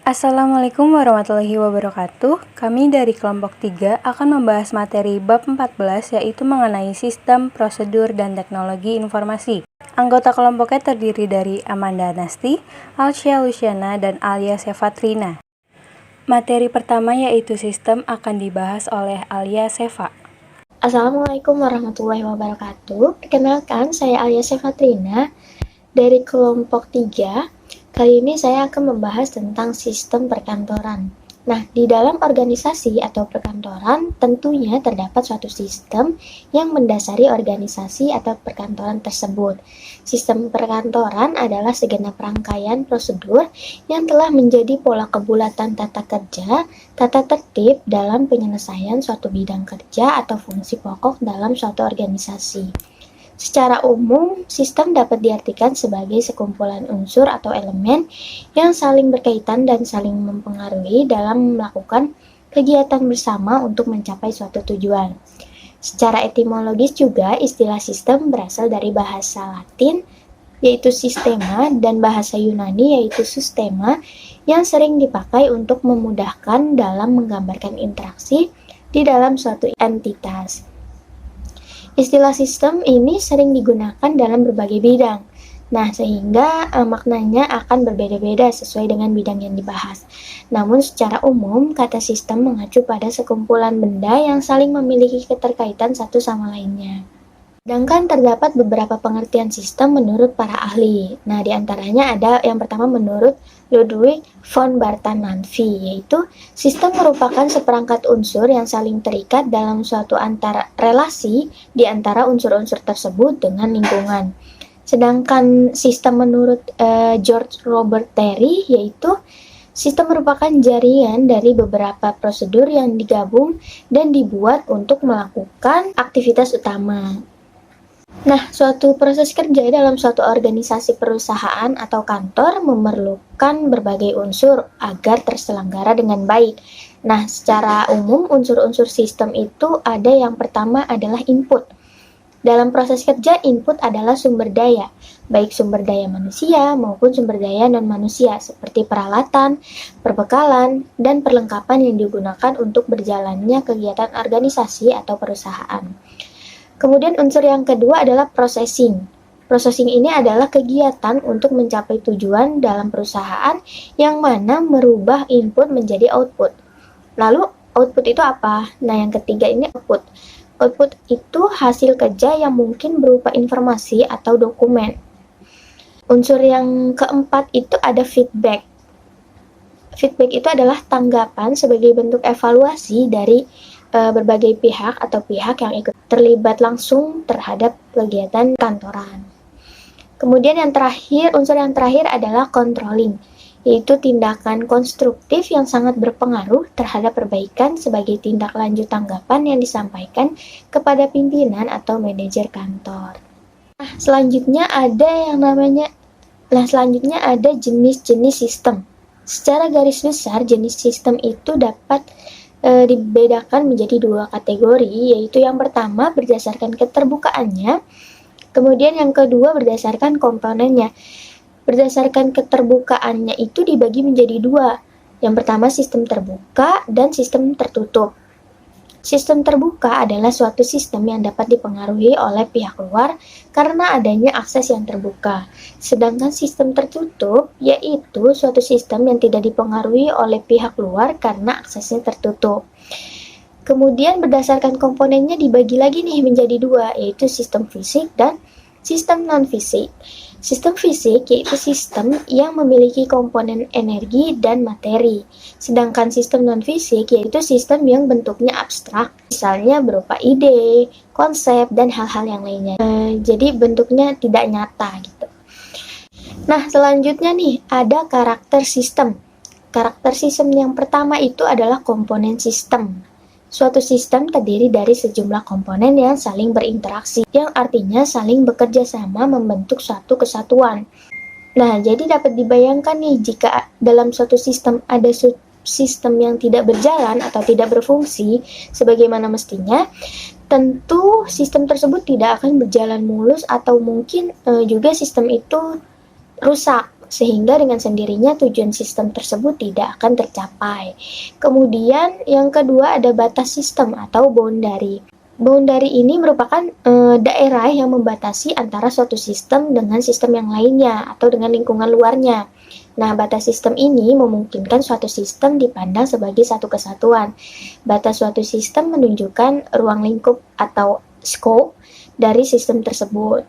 Assalamualaikum warahmatullahi wabarakatuh. Kami dari kelompok 3 akan membahas materi bab 14 yaitu mengenai sistem, prosedur, dan teknologi informasi. Anggota kelompoknya terdiri dari Amanda Nasti, Alsya Luciana, dan Alia Sefatrina. Materi pertama yaitu sistem akan dibahas oleh Alia Seva. Assalamualaikum warahmatullahi wabarakatuh. Perkenalkan, saya Alia Sefatrina dari kelompok 3. Kali ini saya akan membahas tentang sistem perkantoran. Nah, di dalam organisasi atau perkantoran tentunya terdapat suatu sistem yang mendasari organisasi atau perkantoran tersebut. Sistem perkantoran adalah segenap rangkaian prosedur yang telah menjadi pola kebulatan tata kerja, tata tertib dalam penyelesaian suatu bidang kerja atau fungsi pokok dalam suatu organisasi. Secara umum, sistem dapat diartikan sebagai sekumpulan unsur atau elemen yang saling berkaitan dan saling mempengaruhi dalam melakukan kegiatan bersama untuk mencapai suatu tujuan. Secara etimologis juga, istilah sistem berasal dari bahasa Latin, yaitu sistema, dan bahasa Yunani, yaitu systema, yang sering dipakai untuk memudahkan dalam menggambarkan interaksi di dalam suatu entitas. Istilah sistem ini sering digunakan dalam berbagai bidang. Nah, sehingga maknanya akan berbeda-beda sesuai dengan bidang yang dibahas. Namun secara umum, kata sistem mengacu pada sekumpulan benda yang saling memiliki keterkaitan satu sama lainnya. Sedangkan terdapat beberapa pengertian sistem menurut para ahli. Nah, diantaranya ada yang pertama menurut Ludwig von Bartholomä, yaitu sistem merupakan seperangkat unsur yang saling terikat dalam suatu relasi di antara unsur-unsur tersebut dengan lingkungan. Sedangkan sistem menurut George Robert Terry, yaitu sistem merupakan jaringan dari beberapa prosedur yang digabung dan dibuat untuk melakukan aktivitas utama. Nah, suatu proses kerja dalam suatu organisasi perusahaan atau kantor memerlukan berbagai unsur agar terselenggara dengan baik. Nah, secara umum unsur-unsur sistem itu ada yang pertama adalah input. Dalam proses kerja, input adalah sumber daya, baik sumber daya manusia maupun sumber daya non-manusia, seperti peralatan, perbekalan, dan perlengkapan yang digunakan untuk berjalannya kegiatan organisasi atau perusahaan. Kemudian unsur yang kedua adalah processing. Processing ini adalah kegiatan untuk mencapai tujuan dalam perusahaan yang mana merubah input menjadi output. Lalu output itu apa? Nah, yang ketiga ini output. Output itu hasil kerja yang mungkin berupa informasi atau dokumen. Unsur yang keempat itu ada feedback. Feedback itu adalah tanggapan sebagai bentuk evaluasi dari berbagai pihak atau pihak yang ikut terlibat langsung terhadap kegiatan kantoran. Kemudian unsur yang terakhir adalah controlling, yaitu tindakan konstruktif yang sangat berpengaruh terhadap perbaikan sebagai tindak lanjut tanggapan yang disampaikan kepada pimpinan atau manajer kantor. Nah, selanjutnya ada jenis-jenis sistem. Secara garis besar, jenis sistem itu dapat dibedakan menjadi dua kategori, yaitu yang pertama berdasarkan keterbukaannya, kemudian yang kedua berdasarkan komponennya. Berdasarkan keterbukaannya itu dibagi menjadi dua. Yang pertama sistem terbuka dan sistem tertutup. Sistem terbuka adalah suatu sistem yang dapat dipengaruhi oleh pihak luar karena adanya akses yang terbuka. Sedangkan sistem tertutup yaitu suatu sistem yang tidak dipengaruhi oleh pihak luar karena aksesnya tertutup. Kemudian berdasarkan komponennya dibagi lagi nih menjadi dua, yaitu sistem fisik dan sistem non-fisik. Sistem fisik yaitu sistem yang memiliki komponen energi dan materi. Sedangkan sistem non-fisik yaitu sistem yang bentuknya abstrak, misalnya berupa ide, konsep, dan hal-hal yang lainnya. Jadi bentuknya tidak nyata gitu. Nah, selanjutnya nih ada karakter sistem. Karakter sistem yang pertama itu adalah komponen sistem. Suatu sistem terdiri dari sejumlah komponen yang saling berinteraksi, yang artinya saling bekerja sama membentuk suatu kesatuan. Nah, jadi dapat dibayangkan nih, jika dalam suatu sistem ada sistem yang tidak berjalan atau tidak berfungsi sebagaimana mestinya, tentu sistem tersebut tidak akan berjalan mulus atau mungkin juga sistem itu rusak. sehingga dengan sendirinya tujuan sistem tersebut tidak akan tercapai. Kemudian yang kedua ada batas sistem atau boundary. Boundary ini merupakan daerah yang membatasi antara suatu sistem dengan sistem yang lainnya atau dengan lingkungan luarnya. Nah, batas sistem ini memungkinkan suatu sistem dipandang sebagai satu kesatuan. Batas suatu sistem menunjukkan ruang lingkup atau scope dari sistem tersebut.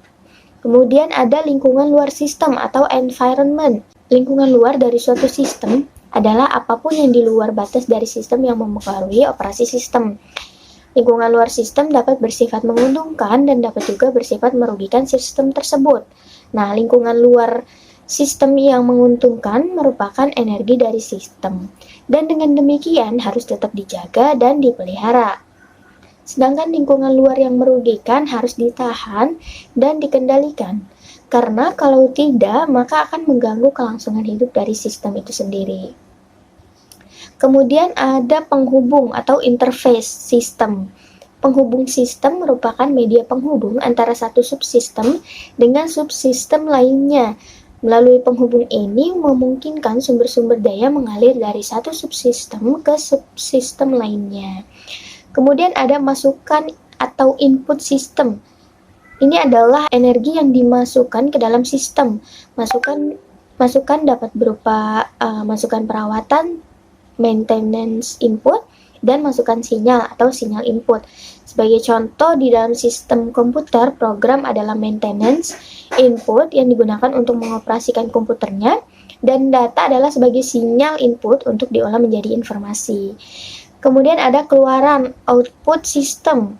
Kemudian ada lingkungan luar sistem atau environment. Lingkungan luar dari suatu sistem adalah apapun yang di luar batas dari sistem yang mempengaruhi operasi sistem. Lingkungan luar sistem dapat bersifat menguntungkan dan dapat juga bersifat merugikan sistem tersebut. Nah, lingkungan luar sistem yang menguntungkan merupakan energi dari sistem, dan dengan demikian harus tetap dijaga dan dipelihara. Sedangkan lingkungan luar yang merugikan harus ditahan dan dikendalikan, karena kalau tidak maka akan mengganggu kelangsungan hidup dari sistem itu sendiri. Kemudian ada penghubung atau interface sistem. Penghubung sistem merupakan media penghubung antara satu subsistem dengan subsistem lainnya. Melalui penghubung ini memungkinkan sumber-sumber daya mengalir dari satu subsistem ke subsistem lainnya. Kemudian ada masukan atau input sistem. Ini adalah energi yang dimasukkan ke dalam sistem. Masukan dapat berupa masukan perawatan, maintenance input, dan masukan sinyal atau sinyal input. Sebagai contoh, di dalam sistem komputer, program adalah maintenance input yang digunakan untuk mengoperasikan komputernya, dan data adalah sebagai sinyal input untuk diolah menjadi informasi. Kemudian ada keluaran output sistem.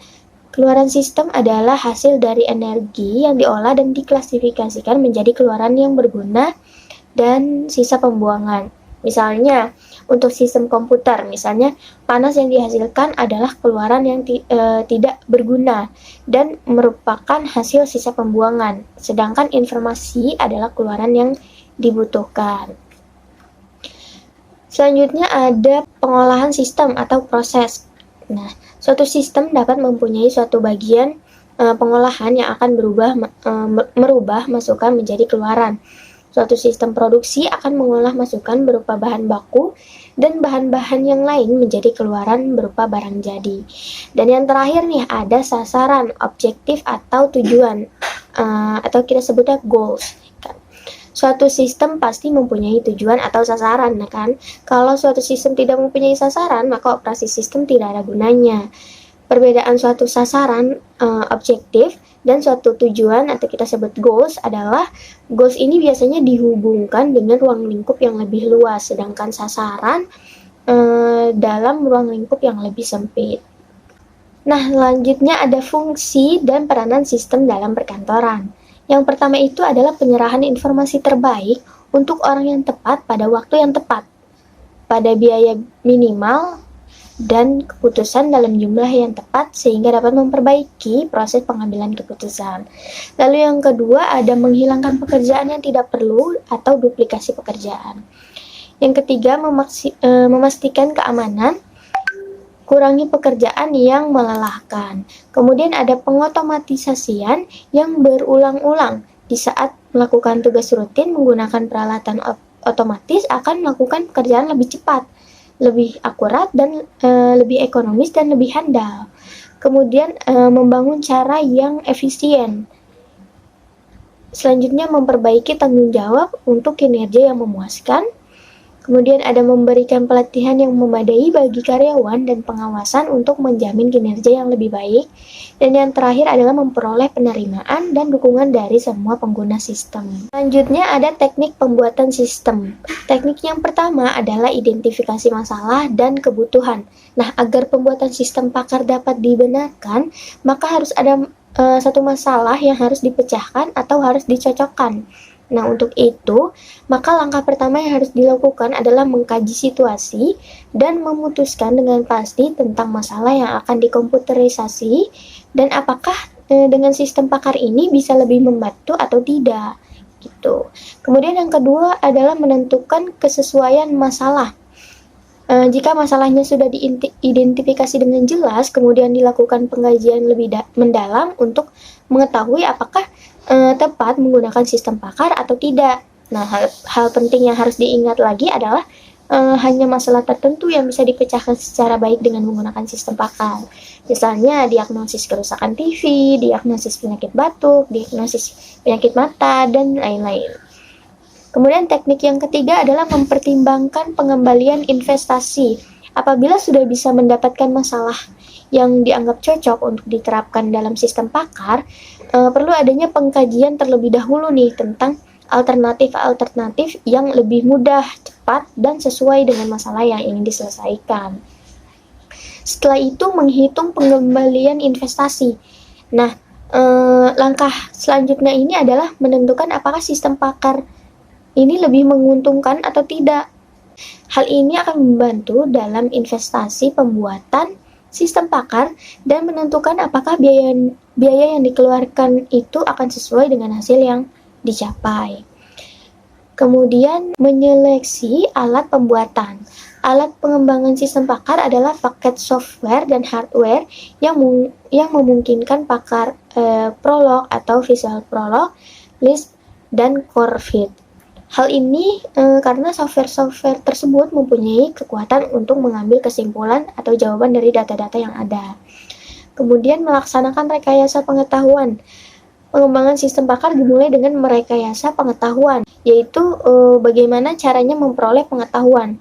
Keluaran sistem adalah hasil dari energi yang diolah dan diklasifikasikan menjadi keluaran yang berguna dan sisa pembuangan. Misalnya, untuk sistem komputer, misalnya panas yang dihasilkan adalah keluaran yang tidak berguna dan merupakan hasil sisa pembuangan, sedangkan informasi adalah keluaran yang dibutuhkan. Selanjutnya ada pengolahan sistem atau proses. Nah, suatu sistem dapat mempunyai suatu bagian pengolahan yang akan merubah masukan menjadi keluaran. Suatu sistem produksi akan mengolah masukan berupa bahan baku dan bahan-bahan yang lain menjadi keluaran berupa barang jadi. Dan yang terakhir nih ada sasaran, objektif atau tujuan, atau kita sebutnya goals. Suatu sistem pasti mempunyai tujuan atau sasaran, kan? Kalau suatu sistem tidak mempunyai sasaran, maka operasi sistem tidak ada gunanya. Perbedaan suatu sasaran, objektif, dan suatu tujuan atau kita sebut goals adalah goals ini biasanya dihubungkan dengan ruang lingkup yang lebih luas, sedangkan sasaran dalam ruang lingkup yang lebih sempit. Nah, selanjutnya ada fungsi dan peranan sistem dalam perkantoran. Yang pertama itu adalah penyerahan informasi terbaik untuk orang yang tepat pada waktu yang tepat, pada biaya minimal, dan keputusan dalam jumlah yang tepat sehingga dapat memperbaiki proses pengambilan keputusan. Lalu yang kedua ada menghilangkan pekerjaan yang tidak perlu atau duplikasi pekerjaan. Yang ketiga memastikan keamanan, kurangi pekerjaan yang melelahkan. Kemudian ada pengotomatisasian yang berulang-ulang. Di saat melakukan tugas rutin menggunakan peralatan otomatis akan melakukan pekerjaan lebih cepat, lebih akurat, dan lebih ekonomis dan lebih handal. Kemudian membangun cara yang efisien. Selanjutnya memperbaiki tanggung jawab untuk kinerja yang memuaskan. Kemudian ada memberikan pelatihan yang memadai bagi karyawan dan pengawasan untuk menjamin kinerja yang lebih baik. Dan yang terakhir adalah memperoleh penerimaan dan dukungan dari semua pengguna sistem. Selanjutnya ada teknik pembuatan sistem. Teknik yang pertama adalah identifikasi masalah dan kebutuhan. Nah, agar pembuatan sistem pakar dapat dibenarkan, maka harus ada satu masalah yang harus dipecahkan atau harus dicocokkan. Nah, untuk itu, maka langkah pertama yang harus dilakukan adalah mengkaji situasi dan memutuskan dengan pasti tentang masalah yang akan dikomputerisasi dan apakah dengan sistem pakar ini bisa lebih membantu atau tidak, gitu. Kemudian yang kedua adalah menentukan kesesuaian masalah. Jika masalahnya sudah diidentifikasi dengan jelas, kemudian dilakukan pengkajian lebih mendalam untuk mengetahui apakah tepat menggunakan sistem pakar atau tidak. Nah, hal penting yang harus diingat lagi adalah hanya masalah tertentu yang bisa dipecahkan secara baik dengan menggunakan sistem pakar. Misalnya diagnosis kerusakan TV, diagnosis penyakit batuk, diagnosis penyakit mata, dan lain-lain. Kemudian teknik yang ketiga adalah mempertimbangkan pengembalian investasi. Apabila sudah bisa mendapatkan masalah yang dianggap cocok untuk diterapkan dalam sistem pakar, perlu adanya pengkajian terlebih dahulu nih tentang alternatif-alternatif yang lebih mudah, cepat, dan sesuai dengan masalah yang ingin diselesaikan. Setelah itu menghitung pengembalian investasi. Nah, langkah selanjutnya ini adalah menentukan apakah sistem pakar ini lebih menguntungkan atau tidak. Hal ini akan membantu dalam investasi pembuatan sistem pakar dan menentukan apakah biaya yang dikeluarkan itu akan sesuai dengan hasil yang dicapai. Kemudian menyeleksi alat pembuatan. Alat pengembangan sistem pakar adalah paket software dan hardware yang memungkinkan pakar Prolog atau Visual Prolog, Lisp, dan Corvid. Hal ini karena software-software tersebut mempunyai kekuatan untuk mengambil kesimpulan atau jawaban dari data-data yang ada. Kemudian melaksanakan rekayasa pengetahuan. Pengembangan sistem pakar dimulai dengan merekayasa pengetahuan, yaitu bagaimana caranya memperoleh pengetahuan.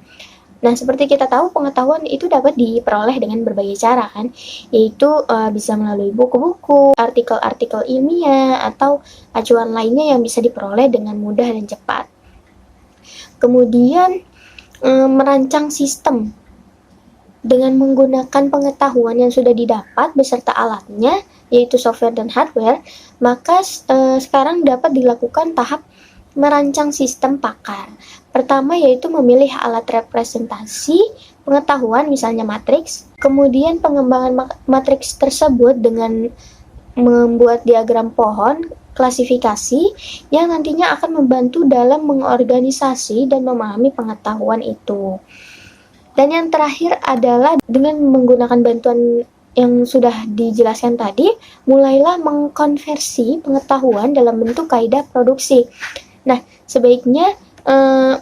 Nah, seperti kita tahu, pengetahuan itu dapat diperoleh dengan berbagai cara, kan? Yaitu bisa melalui buku-buku, artikel-artikel ilmiah, atau acuan lainnya yang bisa diperoleh dengan mudah dan cepat. Kemudian, merancang sistem. Dengan menggunakan pengetahuan yang sudah didapat beserta alatnya, yaitu software dan hardware, maka sekarang dapat dilakukan tahap merancang sistem pakar. Pertama yaitu memilih alat representasi pengetahuan, misalnya matriks. Kemudian pengembangan matriks tersebut dengan membuat diagram pohon klasifikasi yang nantinya akan membantu dalam mengorganisasi dan memahami pengetahuan itu. Dan yang terakhir adalah dengan menggunakan bantuan yang sudah dijelaskan tadi, mulailah mengkonversi pengetahuan dalam bentuk kaidah produksi. Nah, sebaiknya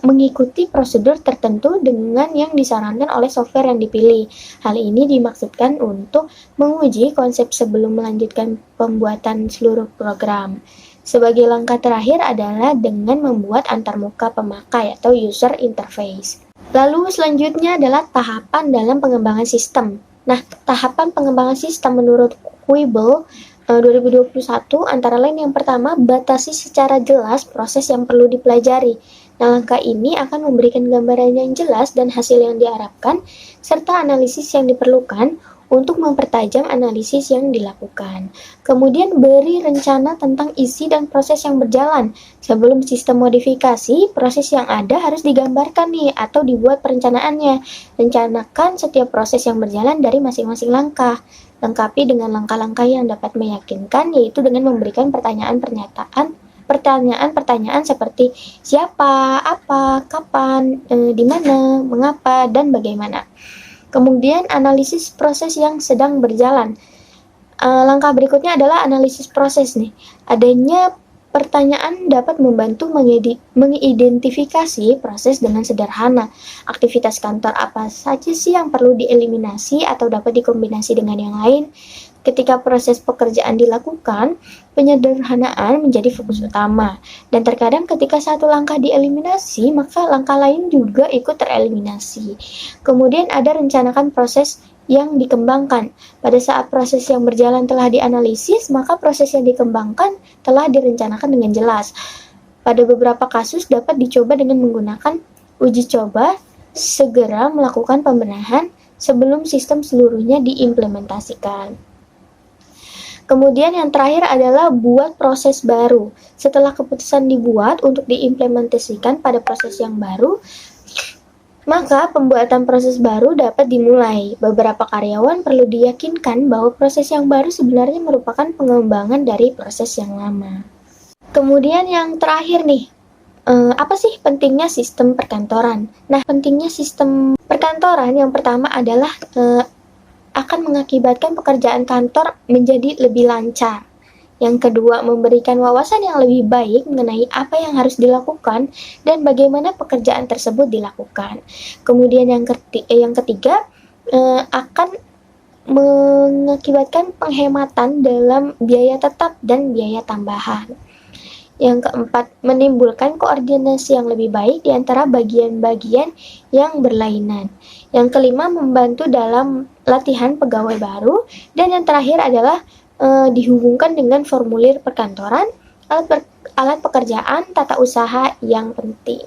mengikuti prosedur tertentu dengan yang disarankan oleh software yang dipilih. Hal ini dimaksudkan untuk menguji konsep sebelum melanjutkan pembuatan seluruh program. Sebagai langkah terakhir adalah dengan membuat antarmuka pemakai atau user interface. Lalu selanjutnya adalah tahapan dalam pengembangan sistem. Nah, tahapan pengembangan sistem menurut Kuibel 2021 antara lain yang pertama, batasi secara jelas proses yang perlu dipelajari. Nah, langkah ini akan memberikan gambaran yang jelas dan hasil yang diharapkan, serta analisis yang diperlukan untuk mempertajam analisis yang dilakukan. Kemudian beri rencana tentang isi dan proses yang berjalan. Sebelum sistem modifikasi, proses yang ada harus digambarkan nih atau dibuat perencanaannya. Rencanakan setiap proses yang berjalan dari masing-masing langkah. Lengkapi dengan langkah-langkah yang dapat meyakinkan, yaitu dengan memberikan pertanyaan-pertanyaan seperti siapa, apa, kapan, di mana, mengapa, dan bagaimana. Kemudian analisis proses yang sedang berjalan. Langkah berikutnya adalah analisis proses nih. Adanya pertanyaan dapat membantu mengidentifikasi proses dengan sederhana. Aktivitas kantor apa saja sih yang perlu dieliminasi atau dapat dikombinasi dengan yang lain? Ketika proses pekerjaan dilakukan, penyederhanaan menjadi fokus utama. Dan terkadang ketika satu langkah dieliminasi, maka langkah lain juga ikut tereliminasi. Kemudian ada rencanakan proses yang dikembangkan. Pada saat proses yang berjalan telah dianalisis, maka proses yang dikembangkan telah direncanakan dengan jelas. Pada beberapa kasus dapat dicoba dengan menggunakan uji coba, segera melakukan pembenahan sebelum sistem seluruhnya diimplementasikan. Kemudian yang terakhir adalah buat proses baru. Setelah keputusan dibuat untuk diimplementasikan pada proses yang baru, maka pembuatan proses baru dapat dimulai. Beberapa karyawan perlu diyakinkan bahwa proses yang baru sebenarnya merupakan pengembangan dari proses yang lama. Kemudian yang terakhir nih, apa sih pentingnya sistem perkantoran? Nah, pentingnya sistem perkantoran yang pertama adalah akan mengakibatkan pekerjaan kantor menjadi lebih lancar. Yang kedua, memberikan wawasan yang lebih baik mengenai apa yang harus dilakukan dan bagaimana pekerjaan tersebut dilakukan. Kemudian yang ketiga, akan mengakibatkan penghematan dalam biaya tetap dan biaya tambahan. Yang keempat, menimbulkan koordinasi yang lebih baik di antara bagian-bagian yang berlainan. Yang kelima, membantu dalam latihan pegawai baru. Dan yang terakhir adalah dihubungkan dengan formulir perkantoran, alat pekerjaan, tata usaha yang penting.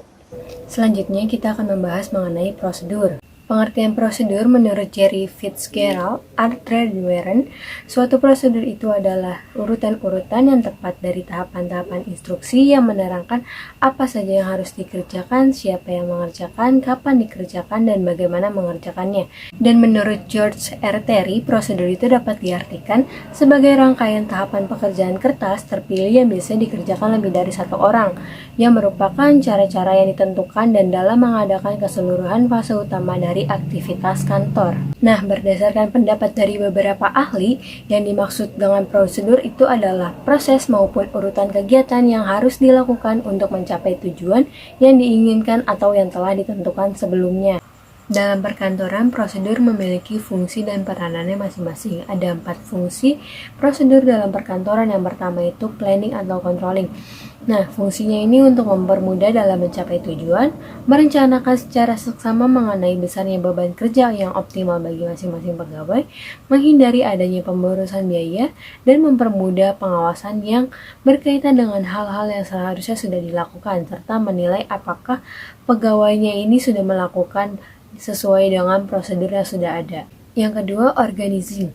Selanjutnya kita akan membahas mengenai prosedur. Pengertian prosedur menurut Jerry Fitzgerald, Art-Redwaren, suatu prosedur itu adalah urutan-urutan yang tepat dari tahapan-tahapan instruksi yang menerangkan apa saja yang harus dikerjakan, siapa yang mengerjakan, kapan dikerjakan, dan bagaimana mengerjakannya. Dan menurut George R. Terry, prosedur itu dapat diartikan sebagai rangkaian tahapan pekerjaan kertas terpilih yang bisa dikerjakan lebih dari satu orang, yang merupakan cara-cara yang ditentukan dan dalam mengadakan keseluruhan fase utama dari aktivitas kantor. Nah, berdasarkan pendapat dari beberapa ahli, yang dimaksud dengan prosedur itu adalah proses maupun urutan kegiatan yang harus dilakukan untuk mencapai tujuan yang diinginkan atau yang telah ditentukan sebelumnya. Dalam perkantoran, prosedur memiliki fungsi dan peranannya masing-masing. Ada 4 fungsi prosedur dalam perkantoran. Yang pertama itu planning atau controlling. Nah, fungsinya ini untuk mempermudah dalam mencapai tujuan, merencanakan secara seksama mengenai besarnya beban kerja yang optimal bagi masing-masing pegawai, menghindari adanya pemborosan biaya, dan mempermudah pengawasan yang berkaitan dengan hal-hal yang seharusnya sudah dilakukan, serta menilai apakah pegawainya ini sudah melakukan sesuai dengan prosedur yang sudah ada. Yang kedua, organizing.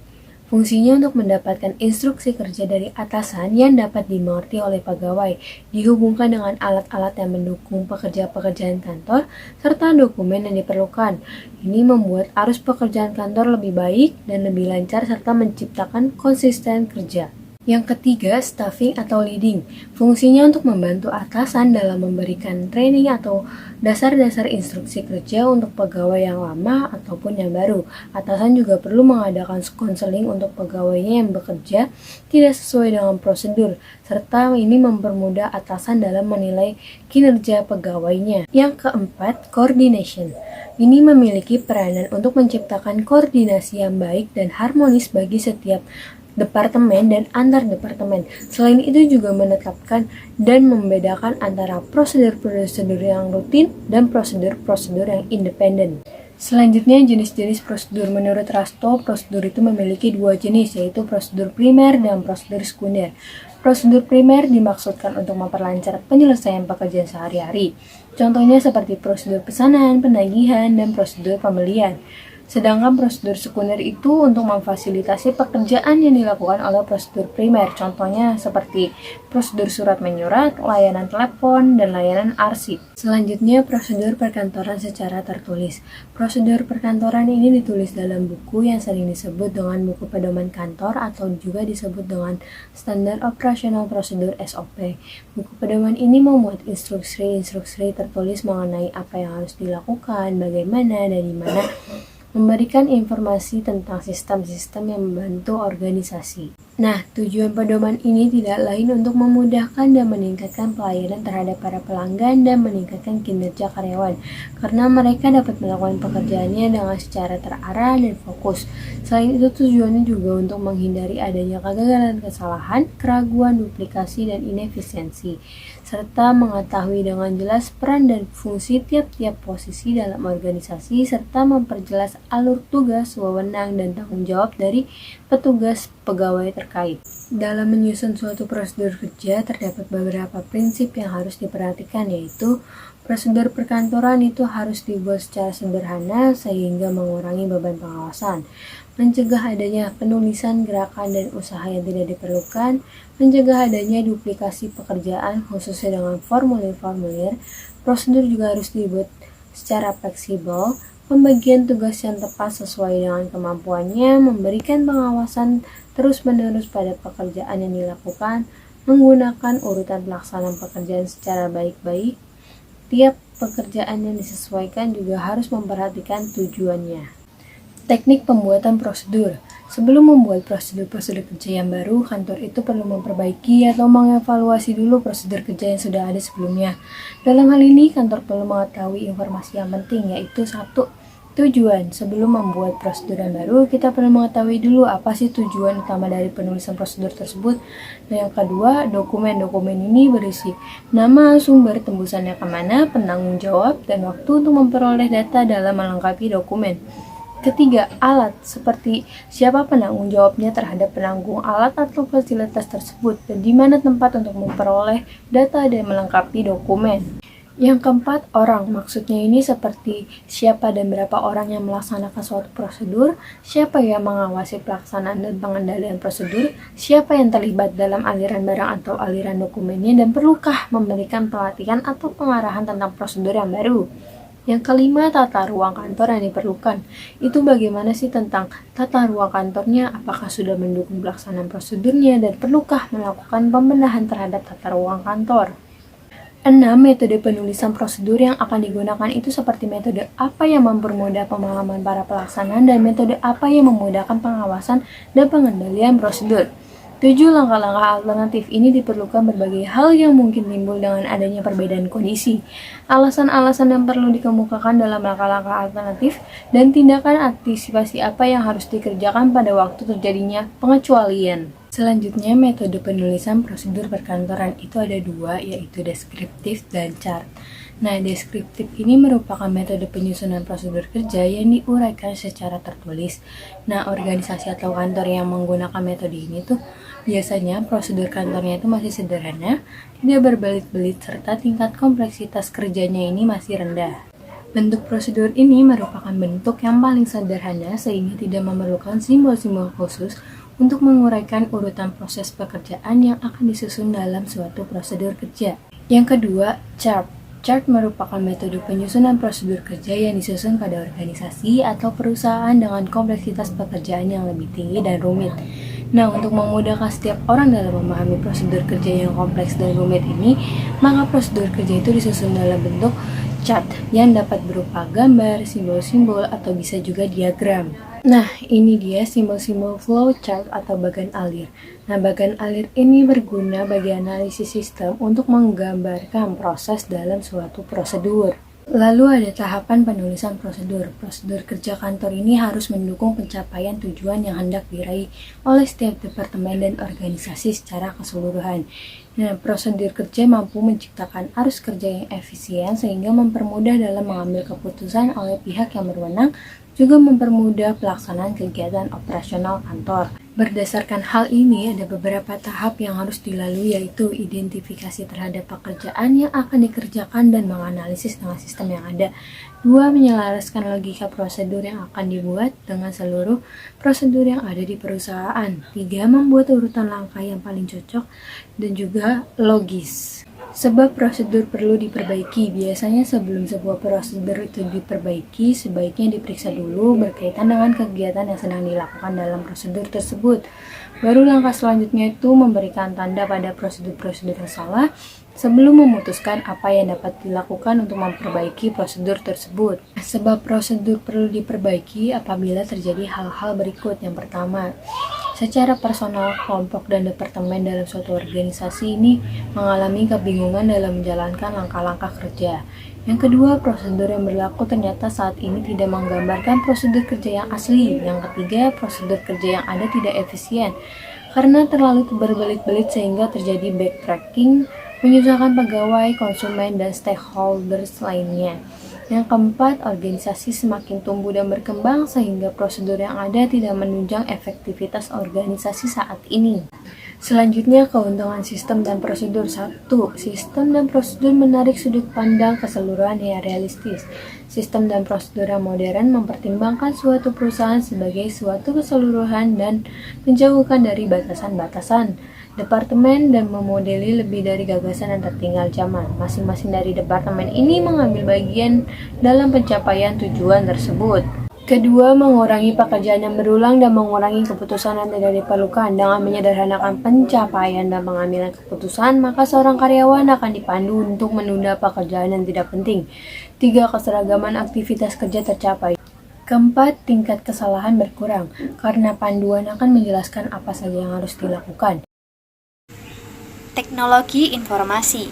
Fungsinya untuk mendapatkan instruksi kerja dari atasan yang dapat dimengerti oleh pegawai, dihubungkan dengan alat-alat yang mendukung pekerjaan kantor, serta dokumen yang diperlukan. Ini membuat arus pekerjaan kantor lebih baik dan lebih lancar serta menciptakan konsisten kerja. Yang ketiga, staffing atau leading. Fungsinya untuk membantu atasan dalam memberikan training atau dasar-dasar instruksi kerja untuk pegawai yang lama ataupun yang baru. Atasan juga perlu mengadakan konseling untuk pegawainya yang bekerja tidak sesuai dengan prosedur, serta ini mempermudah atasan dalam menilai kinerja pegawainya. Yang keempat, coordination. Ini memiliki peranan untuk menciptakan koordinasi yang baik dan harmonis bagi setiap departemen dan antar departemen. Selain itu juga menetapkan dan membedakan antara prosedur-prosedur yang rutin dan prosedur-prosedur yang independen. Selanjutnya, jenis-jenis prosedur. Menurut Rasto, prosedur itu memiliki 2 jenis, yaitu prosedur primer dan prosedur sekunder. Prosedur primer dimaksudkan untuk memperlancar penyelesaian pekerjaan sehari-hari. Contohnya seperti prosedur pesanan, penagihan, dan prosedur pembelian. Sedangkan prosedur sekunder itu untuk memfasilitasi pekerjaan yang dilakukan oleh prosedur primer. Contohnya seperti prosedur surat menyurat, layanan telepon, dan layanan arsip. Selanjutnya, prosedur perkantoran secara tertulis. Prosedur perkantoran ini ditulis dalam buku yang sering disebut dengan buku pedoman kantor atau juga disebut dengan standar operasional prosedur SOP. Buku pedoman ini memuat instruksi-instruksi tertulis mengenai apa yang harus dilakukan, bagaimana, dan di mana, memberikan informasi tentang sistem-sistem yang membantu organisasi. Nah, tujuan pedoman ini tidak lain untuk memudahkan dan meningkatkan pelayanan terhadap para pelanggan dan meningkatkan kinerja karyawan, karena mereka dapat melakukan pekerjaannya dengan secara terarah dan fokus. Selain itu, tujuannya juga untuk menghindari adanya kegagalan, kesalahan, keraguan, duplikasi, dan inefisiensi, serta mengetahui dengan jelas peran dan fungsi tiap-tiap posisi dalam organisasi, serta memperjelas alur tugas, wewenang, dan tanggung jawab dari petugas pegawai terkait. Dalam menyusun suatu prosedur kerja, terdapat beberapa prinsip yang harus diperhatikan, yaitu prosedur perkantoran itu harus dibuat secara sederhana sehingga mengurangi beban pengawasan, mencegah adanya penulisan gerakan dan usaha yang tidak diperlukan, mencegah adanya duplikasi pekerjaan khususnya dengan formulir-formulir. Prosedur juga harus dibuat secara fleksibel, pembagian tugas yang tepat sesuai dengan kemampuannya, memberikan pengawasan terus-menerus pada pekerjaan yang dilakukan, menggunakan urutan pelaksanaan pekerjaan secara baik-baik. Tiap pekerjaan yang disesuaikan juga harus memperhatikan tujuannya. Teknik pembuatan prosedur. Sebelum membuat prosedur-prosedur kerja yang baru, kantor itu perlu memperbaiki atau mengevaluasi dulu prosedur kerja yang sudah ada sebelumnya. Dalam hal ini, kantor perlu mengetahui informasi yang penting, yaitu satu, tujuan. Sebelum membuat prosedur yang baru, kita perlu mengetahui dulu apa sih tujuan utama dari penulisan prosedur tersebut. Nah, yang kedua, dokumen. Dokumen ini berisi nama, sumber, tembusannya kemana, penanggung jawab, dan waktu untuk memperoleh data dalam melengkapi dokumen. Ketiga, alat, seperti siapa penanggung jawabnya terhadap penanggung alat atau fasilitas tersebut, dan di mana tempat untuk memperoleh data dan melengkapi dokumen. Yang keempat, orang. Maksudnya ini seperti siapa dan berapa orang yang melaksanakan suatu prosedur, siapa yang mengawasi pelaksanaan dan pengendalian prosedur, siapa yang terlibat dalam aliran barang atau aliran dokumennya, dan perlukah memberikan pelatihan atau pengarahan tentang prosedur yang baru. Yang kelima, tata ruang kantor yang diperlukan. Itu bagaimana sih tentang tata ruang kantornya, apakah sudah mendukung pelaksanaan prosedurnya, dan perlukah melakukan pembenahan terhadap tata ruang kantor. 6. Metode penulisan prosedur yang akan digunakan itu seperti metode apa yang mempermudah pemahaman para pelaksana dan metode apa yang memudahkan pengawasan dan pengendalian prosedur. 7. Langkah-langkah alternatif ini diperlukan berbagai hal yang mungkin timbul dengan adanya perbedaan kondisi. Alasan-alasan yang perlu dikemukakan dalam langkah-langkah alternatif dan tindakan antisipasi apa yang harus dikerjakan pada waktu terjadinya pengecualian. Selanjutnya, metode penulisan prosedur perkantoran itu ada dua, yaitu deskriptif dan chart. Nah, deskriptif ini merupakan metode penyusunan prosedur kerja yang diuraikan secara tertulis. Nah, organisasi atau kantor yang menggunakan metode ini tuh biasanya prosedur kantornya itu masih sederhana, tidak berbelit-belit, serta tingkat kompleksitas kerjanya ini masih rendah. Bentuk prosedur ini merupakan bentuk yang paling sederhana sehingga tidak memerlukan simbol-simbol khusus untuk menguraikan urutan proses pekerjaan yang akan disusun dalam suatu prosedur kerja. Yang kedua, chart. Chart merupakan metode penyusunan prosedur kerja yang disusun pada organisasi atau perusahaan dengan kompleksitas pekerjaan yang lebih tinggi dan rumit. Nah, untuk memudahkan setiap orang dalam memahami prosedur kerja yang kompleks dan rumit ini, maka prosedur kerja itu disusun dalam bentuk chart yang dapat berupa gambar, simbol-simbol, atau bisa juga diagram. Nah, ini dia simbol-simbol flow chart atau bagan alir. Nah, bagan alir ini berguna bagi analisis sistem untuk menggambarkan proses dalam suatu prosedur. Lalu ada tahapan penulisan prosedur. Prosedur kerja kantor ini harus mendukung pencapaian tujuan yang hendak diraih oleh setiap departemen dan organisasi secara keseluruhan. Nah, prosedur kerja mampu menciptakan arus kerja yang efisien sehingga mempermudah dalam mengambil keputusan oleh pihak yang berwenang, juga mempermudah pelaksanaan kegiatan operasional kantor. Berdasarkan hal ini, ada beberapa tahap yang harus dilalui, yaitu identifikasi terhadap pekerjaan yang akan dikerjakan dan menganalisis dengan sistem yang ada. 2. Menyelaraskan logika prosedur yang akan dibuat dengan seluruh prosedur yang ada di perusahaan. 3. Membuat urutan langkah yang paling cocok dan juga logis. Sebab prosedur perlu diperbaiki. Biasanya sebelum sebuah prosedur itu diperbaiki, sebaiknya diperiksa dulu berkaitan dengan kegiatan yang sedang dilakukan dalam prosedur tersebut. Baru langkah selanjutnya itu memberikan tanda pada prosedur-prosedur yang salah sebelum memutuskan apa yang dapat dilakukan untuk memperbaiki prosedur tersebut. Sebab prosedur perlu diperbaiki apabila terjadi hal-hal berikut. Yang pertama, secara personal, kelompok dan departemen dalam suatu organisasi ini mengalami kebingungan dalam menjalankan langkah-langkah kerja. Yang kedua, prosedur yang berlaku ternyata saat ini tidak menggambarkan prosedur kerja yang asli. Yang ketiga, prosedur kerja yang ada tidak efisien karena terlalu berbelit-belit sehingga terjadi backtracking, menyusahkan pegawai, konsumen, dan stakeholders lainnya. Yang keempat, organisasi semakin tumbuh dan berkembang sehingga prosedur yang ada tidak menunjang efektivitas organisasi saat ini. Selanjutnya, keuntungan sistem dan prosedur. 1. Sistem dan prosedur menarik sudut pandang keseluruhan yang realistis. Sistem dan prosedur yang modern mempertimbangkan suatu perusahaan sebagai suatu keseluruhan dan menjauhkan dari batasan-batasan departemen dan memodeli lebih dari gagasan yang tertinggal zaman. Masing-masing dari departemen ini mengambil bagian dalam pencapaian tujuan tersebut. Kedua, mengurangi pekerjaan yang berulang dan mengurangi keputusan yang tidak diperlukan. Dengan menyederhanakan pencapaian dan pengambilan keputusan, maka seorang karyawan akan dipandu untuk menunda pekerjaan yang tidak penting. 3. Keseragaman aktivitas kerja tercapai. Keempat, tingkat kesalahan berkurang, karena panduan akan menjelaskan apa saja yang harus dilakukan. Teknologi informasi.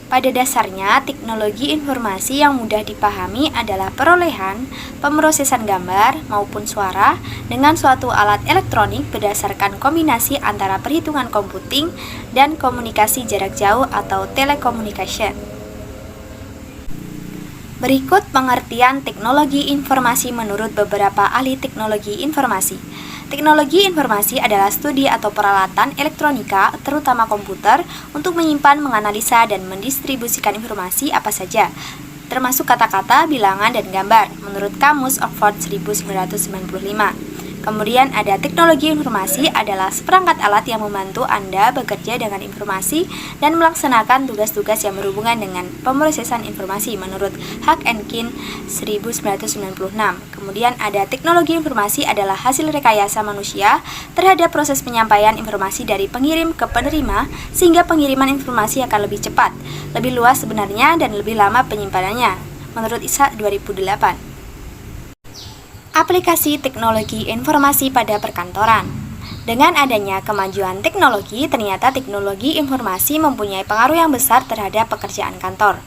Pada dasarnya, teknologi informasi yang mudah dipahami adalah perolehan, pemrosesan gambar maupun suara dengan suatu alat elektronik berdasarkan kombinasi antara perhitungan komputing dan komunikasi jarak jauh atau telecommunication. Berikut pengertian teknologi informasi menurut beberapa ahli teknologi informasi. Teknologi informasi adalah studi atau peralatan elektronika, terutama komputer, untuk menyimpan, menganalisa, dan mendistribusikan informasi apa saja, termasuk kata-kata, bilangan, dan gambar, menurut Kamus Oxford 1995. Kemudian ada teknologi informasi adalah seperangkat alat yang membantu Anda bekerja dengan informasi dan melaksanakan tugas-tugas yang berhubungan dengan pemrosesan informasi menurut Hack-Enkin 1996. Kemudian ada teknologi informasi adalah hasil rekayasa manusia terhadap proses penyampaian informasi dari pengirim ke penerima sehingga pengiriman informasi akan lebih cepat, lebih luas sebenarnya dan lebih lama penyimpanannya menurut Ishak 2008. Aplikasi teknologi informasi pada perkantoran. Dengan adanya kemajuan teknologi, ternyata teknologi informasi mempunyai pengaruh yang besar terhadap pekerjaan kantor.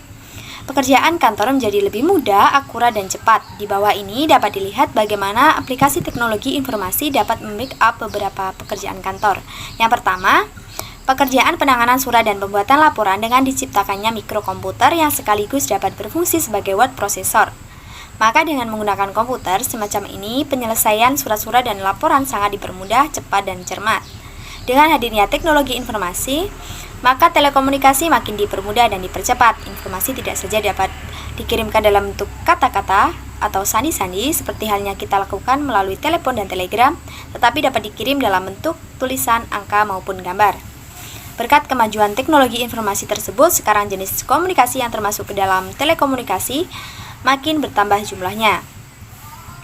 Pekerjaan kantor menjadi lebih mudah, akurat, dan cepat. Di bawah ini dapat dilihat bagaimana aplikasi teknologi informasi dapat membackup beberapa pekerjaan kantor. Yang pertama, pekerjaan penanganan surat dan pembuatan laporan dengan diciptakannya mikrokomputer yang sekaligus dapat berfungsi sebagai word processor. Maka dengan menggunakan komputer semacam ini, penyelesaian surat-surat dan laporan sangat dipermudah, cepat, dan cermat. Dengan hadirnya teknologi informasi, maka telekomunikasi makin dipermudah dan dipercepat. Informasi tidak saja dapat dikirimkan dalam bentuk kata-kata atau sandi-sandi seperti halnya kita lakukan melalui telepon dan telegram, tetapi dapat dikirim dalam bentuk tulisan, angka, maupun gambar. Berkat kemajuan teknologi informasi tersebut, sekarang jenis komunikasi yang termasuk ke dalam telekomunikasi makin bertambah jumlahnya.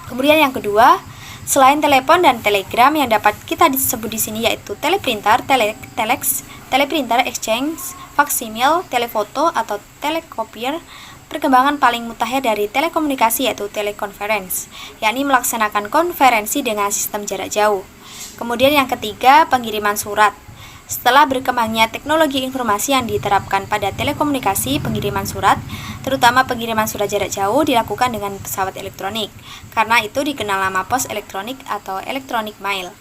Kemudian yang kedua, selain telepon dan telegram yang dapat kita disebut di sini yaitu teleprinter, telex, teleprinter, exchange, faksimil, telefoto atau telecopier, perkembangan paling mutakhir dari telekomunikasi yaitu telekonferensi, yakni melaksanakan konferensi dengan sistem jarak jauh. Kemudian yang ketiga, pengiriman surat. Setelah berkembangnya teknologi informasi yang diterapkan pada telekomunikasi, pengiriman surat, terutama pengiriman surat jarak jauh, dilakukan dengan pesawat elektronik. Karena itu dikenal nama pos elektronik atau electronic mail.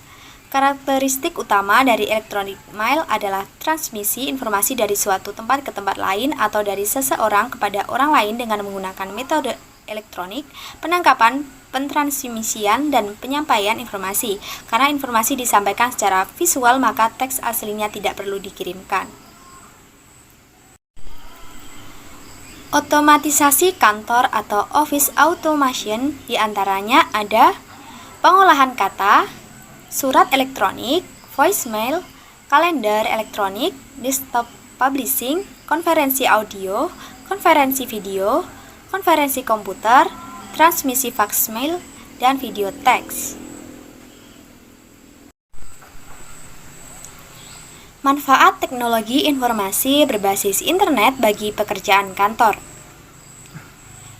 Karakteristik utama dari electronic mail adalah transmisi informasi dari suatu tempat ke tempat lain atau dari seseorang kepada orang lain dengan menggunakan metode elektronik, penangkapan, pentransmisian, dan penyampaian informasi. Karena informasi disampaikan secara visual, maka teks aslinya tidak perlu dikirimkan. Otomatisasi kantor atau office automation diantaranya ada pengolahan kata, surat elektronik, voicemail, kalender elektronik, desktop publishing, konferensi audio, konferensi video, konferensi komputer, transmisi fax mail, dan video teks. Manfaat teknologi informasi berbasis internet bagi pekerjaan kantor.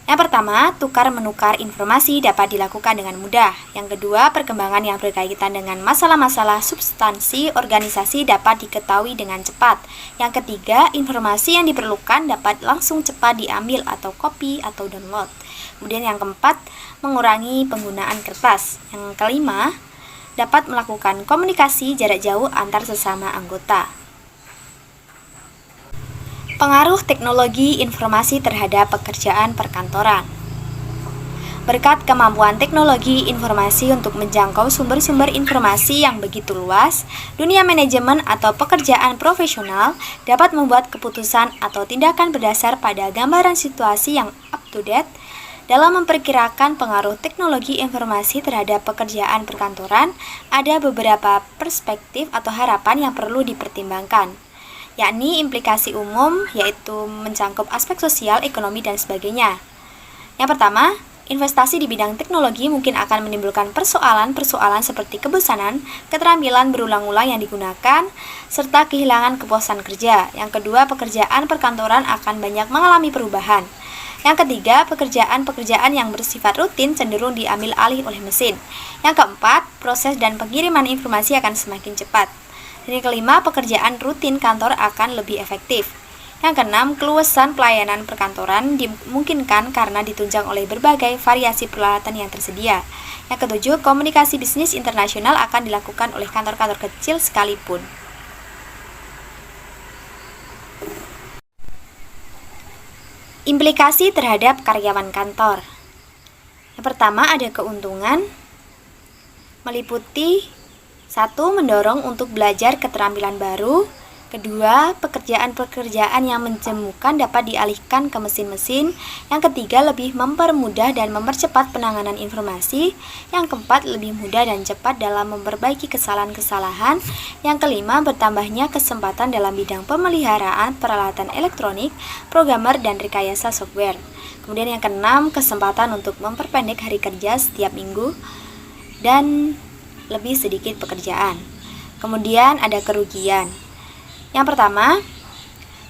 Yang pertama, tukar-menukar informasi dapat dilakukan dengan mudah. Yang kedua, perkembangan yang berkaitan dengan masalah-masalah substansi organisasi dapat diketahui dengan cepat. Yang ketiga, informasi yang diperlukan dapat langsung cepat diambil atau copy atau download. Kemudian yang keempat, mengurangi penggunaan kertas. Yang kelima, dapat melakukan komunikasi jarak jauh antar sesama anggota. Pengaruh teknologi informasi terhadap pekerjaan perkantoran. Berkat kemampuan teknologi informasi untuk menjangkau sumber-sumber informasi yang begitu luas, dunia manajemen atau pekerjaan profesional dapat membuat keputusan atau tindakan berdasar pada gambaran situasi yang up-to-date. Dalam memperkirakan pengaruh teknologi informasi terhadap pekerjaan perkantoran, ada beberapa perspektif atau harapan yang perlu dipertimbangkan, yakni implikasi umum, yaitu mencakup aspek sosial, ekonomi, dan sebagainya. Yang pertama, investasi di bidang teknologi mungkin akan menimbulkan persoalan-persoalan seperti kebosanan, keterampilan berulang-ulang yang digunakan, serta kehilangan kepuasan kerja. Yang kedua, pekerjaan perkantoran akan banyak mengalami perubahan. Yang ketiga, pekerjaan-pekerjaan yang bersifat rutin cenderung diambil alih oleh mesin. Yang keempat, proses dan pengiriman informasi akan semakin cepat. Dan yang kelima, pekerjaan rutin kantor akan lebih efektif. Yang keenam, keluasan pelayanan perkantoran dimungkinkan karena ditunjang oleh berbagai variasi peralatan yang tersedia. Yang ketujuh, komunikasi bisnis internasional akan dilakukan oleh kantor-kantor kecil sekalipun. Implikasi terhadap karyawan kantor. Yang pertama ada keuntungan, meliputi 1. Mendorong untuk belajar keterampilan baru. Kedua, pekerjaan-pekerjaan yang menjemukan dapat dialihkan ke mesin-mesin. Yang ketiga, lebih mempermudah dan mempercepat penanganan informasi. Yang keempat, lebih mudah dan cepat dalam memperbaiki kesalahan-kesalahan. Yang kelima, bertambahnya kesempatan dalam bidang pemeliharaan peralatan elektronik, programmer, dan rekayasa software. Kemudian yang keenam, kesempatan untuk memperpendek hari kerja setiap minggu dan lebih sedikit pekerjaan. Kemudian ada kerugian. Yang pertama,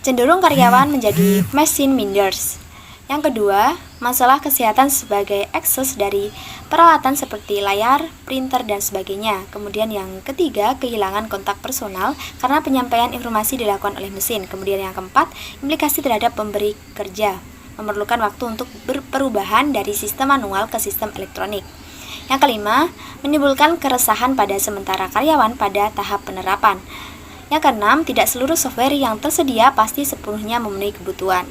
cenderung karyawan menjadi machine minders. Yang kedua, masalah kesehatan sebagai akses dari peralatan seperti layar, printer, dan sebagainya. Kemudian yang ketiga, kehilangan kontak personal karena penyampaian informasi dilakukan oleh mesin. Kemudian yang keempat, implikasi terhadap pemberi kerja, memerlukan waktu untuk perubahan dari sistem manual ke sistem elektronik. Yang kelima, menimbulkan keresahan pada sementara karyawan pada tahap penerapan. Yang keenam, tidak seluruh software yang tersedia pasti sepenuhnya memenuhi kebutuhan.